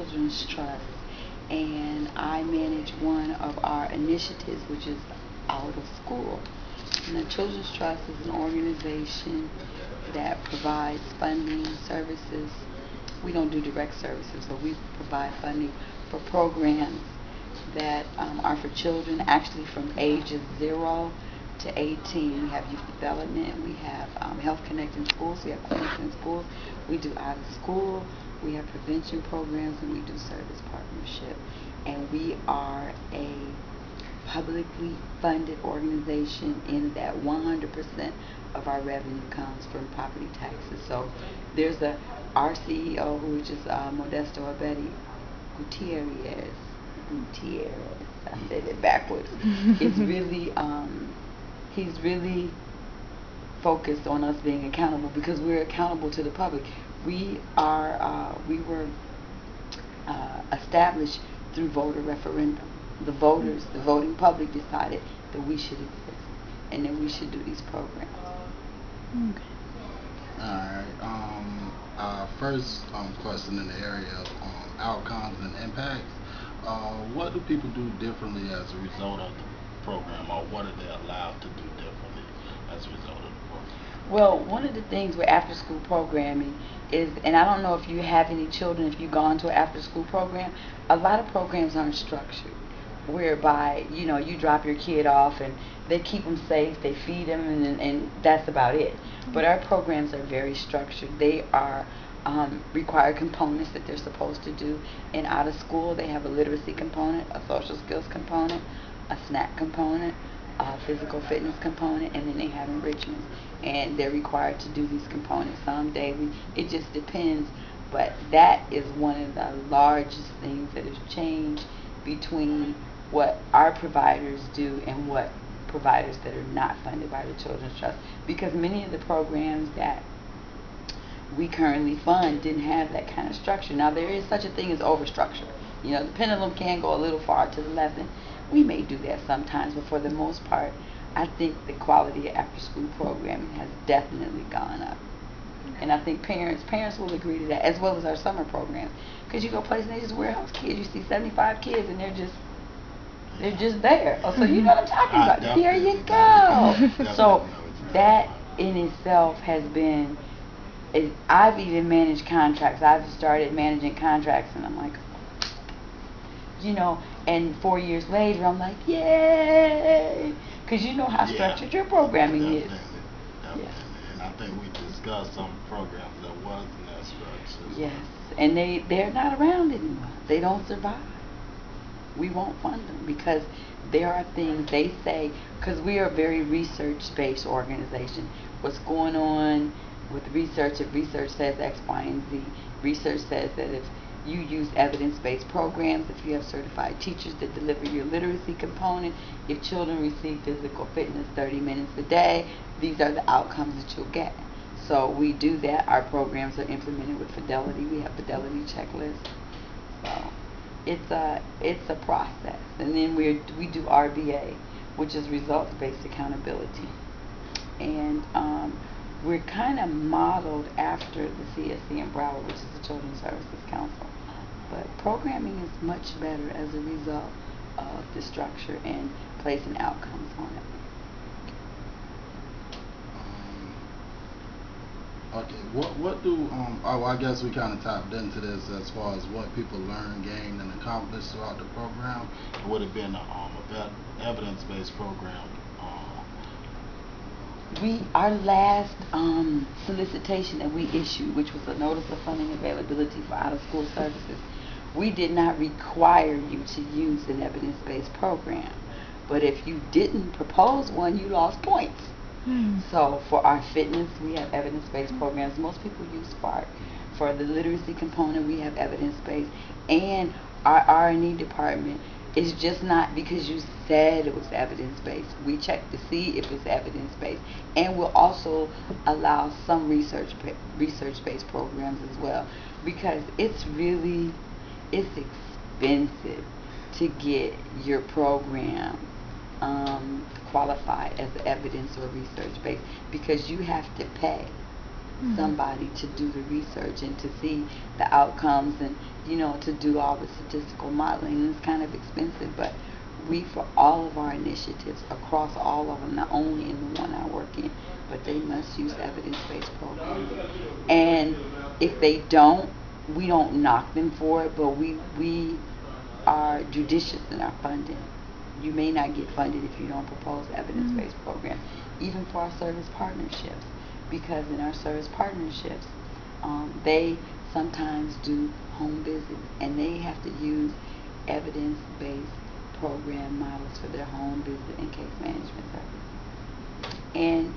Children's Trust, and I manage one of our initiatives, which is out of school. And the Children's Trust is an organization that provides funding services. We don't do direct services, but we provide funding for programs that are for children, actually from ages 0 to 18. We have youth development, we have Health Connect in schools, we have clinics in schools, we do out of school, we have prevention programs, and we do service partnership. And we are a publicly funded organization in that 100% of our revenue comes from property taxes. So there's our CEO, who is just Modesto Abedi Gutierrez. Gutierrez, I said it backwards. It's really, he's really focused on us being accountable, because we're accountable to the public. We were established through voter referendum. The voters, the voting public, decided that we should exist and that we should do these programs. Okay. Alright. First question in the area of outcomes and impacts. What do people do differently as a result of the program, or what are they allowed to do differently as a result of the program? Well, one of the things with after school programming is, and I don't know if you have any children, if you've gone to an after school program, a lot of programs aren't structured, whereby, you drop your kid off and they keep them safe, they feed them, and that's about it. But our programs are very structured. They are required components that they're supposed to do. And out of school, they have a literacy component, a social skills component, a snack component, a physical fitness component, and then they have enrichments. And they're required to do these components some daily. It just depends. But that is one of the largest things that has changed between what our providers do and what providers that are not funded by the Children's Trust. Because many of the programs that we currently fund didn't have that kind of structure. Now, there is such a thing as overstructure. The pendulum can go a little far to the left, and we may do that sometimes, but for the most part, I think the quality of after-school programming has definitely gone up. And I think parents will agree to that, as well as our summer programs. Because you go places and they just warehouse kids. You see 75 kids, and they're just there. Oh, so you know what I'm talking about. There you go. So that in itself has been, I've even managed contracts. I've started managing contracts, and I'm like, and 4 years later, I'm like, yay! Because you know how structured your programming is. Definitely. And I think we discussed some programs that wasn't that structured. Yes, and they're not around anymore. They don't survive. We won't fund them because there are things they say, because we are a very research-based organization. What's going on with research, if research says X, Y, and Z, research says that if you use evidence-based programs, if you have certified teachers that deliver your literacy component, if children receive physical fitness 30 minutes a day, these are the outcomes that you'll get. So we do that. Our programs are implemented with Fidelity. We have Fidelity checklists. So it's a process. And then we do RBA, which is results-based accountability. And we're kind of modeled after the CSC in Broward, which is the Children's Services Council. But programming is much better as a result of the structure and placing outcomes on it. Okay, what do I guess we kind of tapped into this as far as what people learn, gain, and accomplish throughout the program. It would have been a evidence-based program. Our last solicitation that we issued, which was a notice of funding availability for out-of-school services, we did not require you to use an evidence-based program. But if you didn't propose one, you lost points. So for our fitness, we have evidence-based programs. Most people use Spark. For the literacy component, we have evidence-based. And our R&E department is just not because you said it was evidence-based. We check to see if it's evidence-based. And we'll also allow some research-based programs as well, because it's expensive to get your program qualified as evidence or research-based, because you have to pay somebody to do the research and to see the outcomes and to do all the statistical modeling. It's kind of expensive, but for all of our initiatives across all of them, not only in the one I work in, but they must use evidence-based programming. And if they don't, we don't knock them for it, but we are judicious in our funding. You may not get funded if you don't propose evidence-based programs, even for our service partnerships, because in our service partnerships, they sometimes do home visits, and they have to use evidence-based program models for their home visit and case management services. And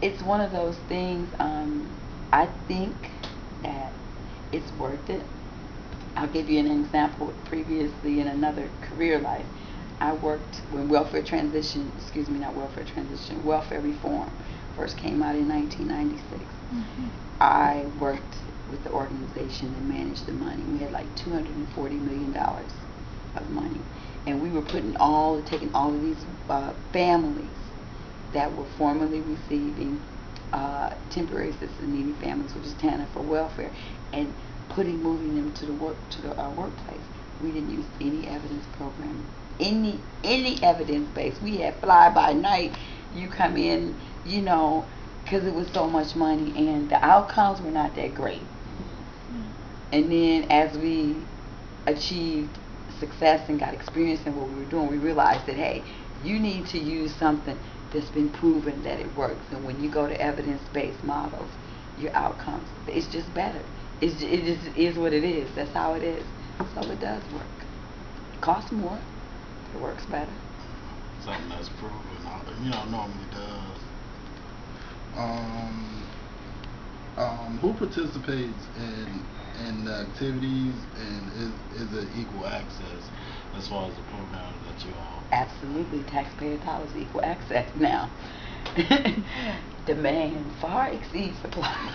it's one of those things, I think that it's worth it. I'll give you an example. Previously, in another career life, I worked when welfare reform first came out in 1996. I worked with the organization and managed the money. We had like $240 million of money, and we were taking all of these families that were formerly receiving temporary assisted needy families, which is TANF for welfare, and moving them to the workplace. We didn't use any evidence programming, any evidence base. We had fly by night. You come in, because it was so much money, and the outcomes were not that great. And then as we achieved success and got experience in what we were doing, we realized that, hey, you need to use something that's been proven that it works. And when you go to evidence-based models, your outcomes, it's just better. It just is what it is. That's how it is. So it does work. It costs more. It works better. Something that's proven, normally does. Who participates in the activities, and is it equal access as far as the programs that you all? Absolutely, taxpayer dollars equal access now. Demand far exceeds supply.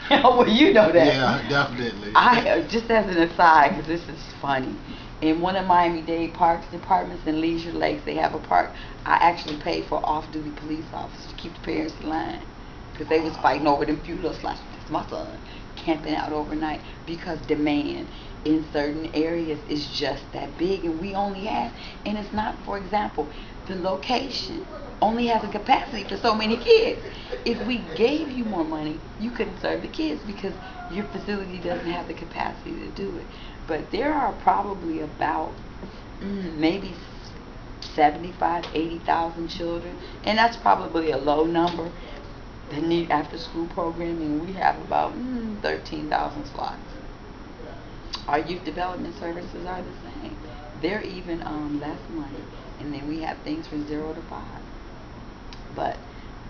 Well, you know that. Yeah, definitely. I just as an aside, because this is funny. In one of Miami-Dade Parks departments in Leisure Lakes, they have a park. I actually paid for off-duty police officers to keep the parents in line, because they was fighting over them few little slashes. My son camping out overnight, because demand in certain areas is just that big, and we only have, and it's not, for example, the location only has a capacity for so many kids. If we gave you more money, you couldn't serve the kids because your facility doesn't have the capacity to do it. But there are probably about maybe 75, 80,000 children, and that's probably a low number, that need after-school programming. We have about 13,000 slots. Our youth development services are the same. They're even less money, and then we have things from 0 to 5. But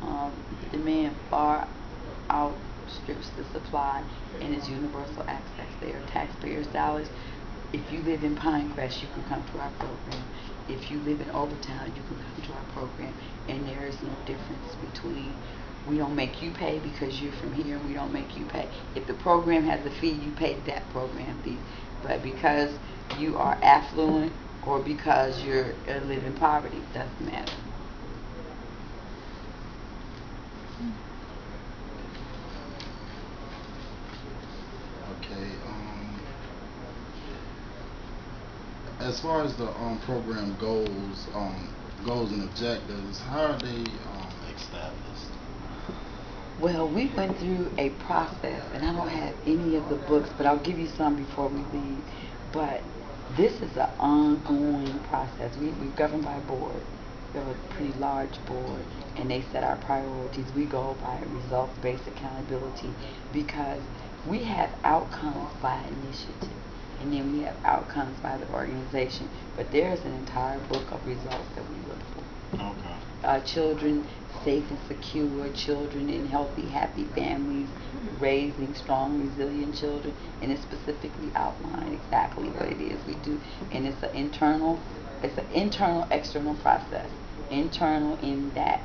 the demand far outstrips the supply, and it's universal access. They are taxpayers' dollars. If you live in Pinecrest, you can come to our program. If you live in Overtown, you can come to our program, and there is no difference between. We don't make you pay because you're from here, and we don't make you pay. If the program has a fee, you pay that program fee. But because you are affluent or because you live in poverty, it doesn't matter. Okay. As far as the program goals and objectives, how are they established? Well, we went through a process, and I don't have any of the books, but I'll give you some before we leave. But this is an ongoing process. We're governed by a board. We have a pretty large board, and they set our priorities. We go by results-based accountability because we have outcomes by initiative, and then we have outcomes by the organization. But there's an entire book of results that we look for. Okay. Children safe and secure, children in healthy, happy families, raising strong, resilient children, and it specifically outlined exactly what it is we do. And it's an internal, external process. Internal in that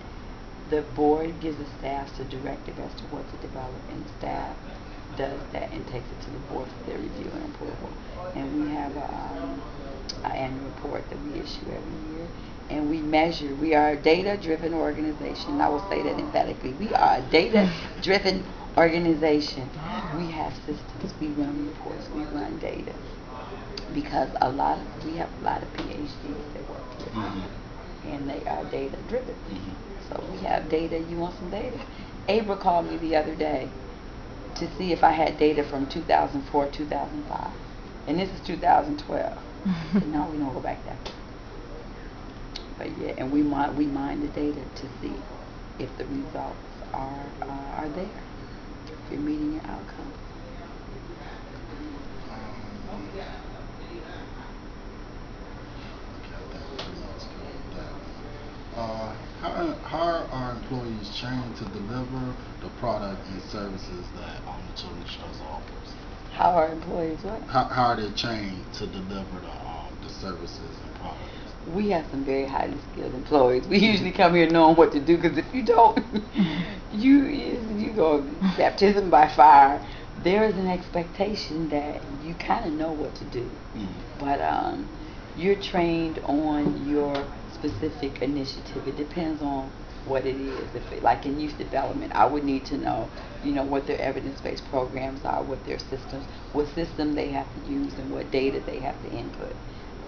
the board gives the staff the directive as to what to develop, and the staff does that and takes it to the board for their review and approval. And we have an annual report that we issue every year, and we measure. We are a data-driven organization. I will say that emphatically. We are a data-driven organization. We have systems. We run reports. We run data because we have a lot of PhDs that work here, and they are data-driven. So we have data. You want some data? Abra called me the other day to see if I had data from 2004, 2005, and this is 2012. So now we don't go back that far. But yeah, and we mine the data to see if the results are there, if you're meeting your outcomes. How are employees trained to deliver the product and services that the Children's Trust offers? How are employees what? How are they trained to deliver the services and products? We have some very highly skilled employees. We usually come here knowing what to do, because if you don't, you go baptism by fire. There is an expectation that you kind of know what to do, but you're trained on your specific initiative. It depends on what it is. Like in youth development, I would need to know, what their evidence-based programs are, what their systems, what system they have to use, and what data they have to input.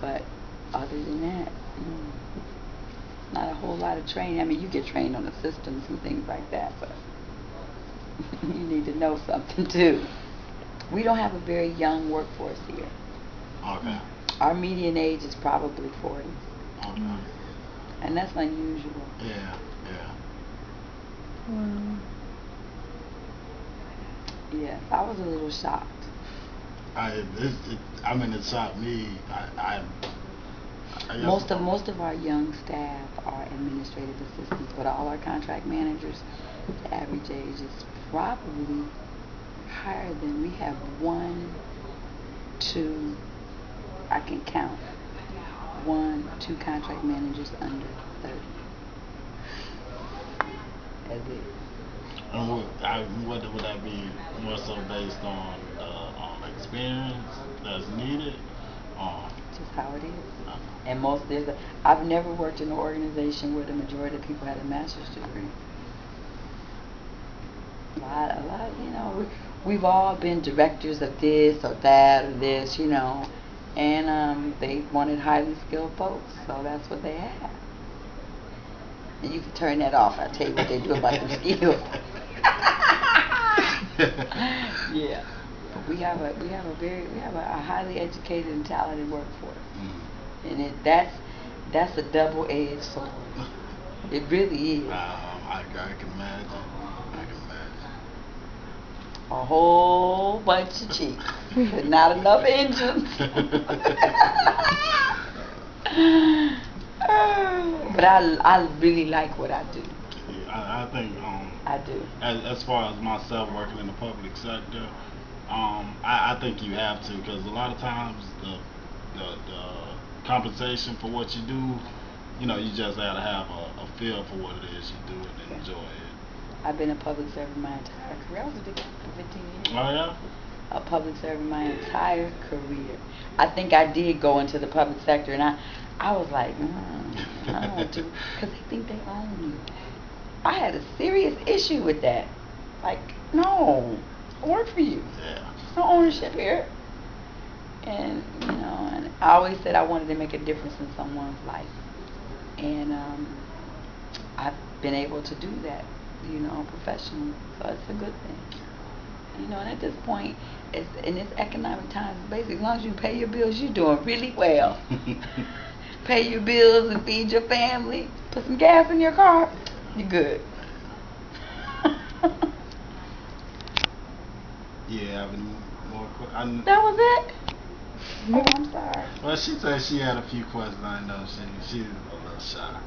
But other than that, not a whole lot of training. I mean, you get trained on the systems and things like that, but you need to know something too. We don't have a very young workforce here. Okay. Our median age is probably 40. Okay. And that's unusual. Yeah. Yes, I was a little shocked. It shocked me. Most of our young staff are administrative assistants, but all our contract managers, the average age is probably higher than. We have 1, 2, I can count 1, 2 contract managers under 30. As it. And what would that be more so based on experience that's needed? Just how it is. And I've never worked in an organization where the majority of people had a master's degree. A lot, we've all been directors of this or that or this, and they wanted highly skilled folks, so that's what they had. And you can turn that off. I'll tell you what they do about the skills. Yeah. But we have a highly educated and talented workforce. And that's a double-edged sword. It really is. I can imagine. A whole bunch of cheeks, but not enough engines. But I really like what I do. I think I do. As far as myself working in the public sector, I think you have to, because a lot of times the compensation for what you do, you just gotta have a feel for what it is you do and enjoy it. I've been a public servant my entire career. I was a big for 15 years. Oh yeah? A public servant my entire career. I think I did go into the public sector, and I was like, I don't want to, because they think they own you. I had a serious issue with that. Like, no, I work for you. Yeah. There's no ownership here. And and I always said I wanted to make a difference in someone's life, and I've been able to do that, professionally. So it's a good thing. And at this point, in this economic times, basically, as long as you pay your bills, you're doing really well. Pay your bills and feed your family. Put some gas in your car. You're good. Yeah, I mean, more. That was it. Oh, I'm sorry. Well, she said she had a few questions. I know she's a little shy.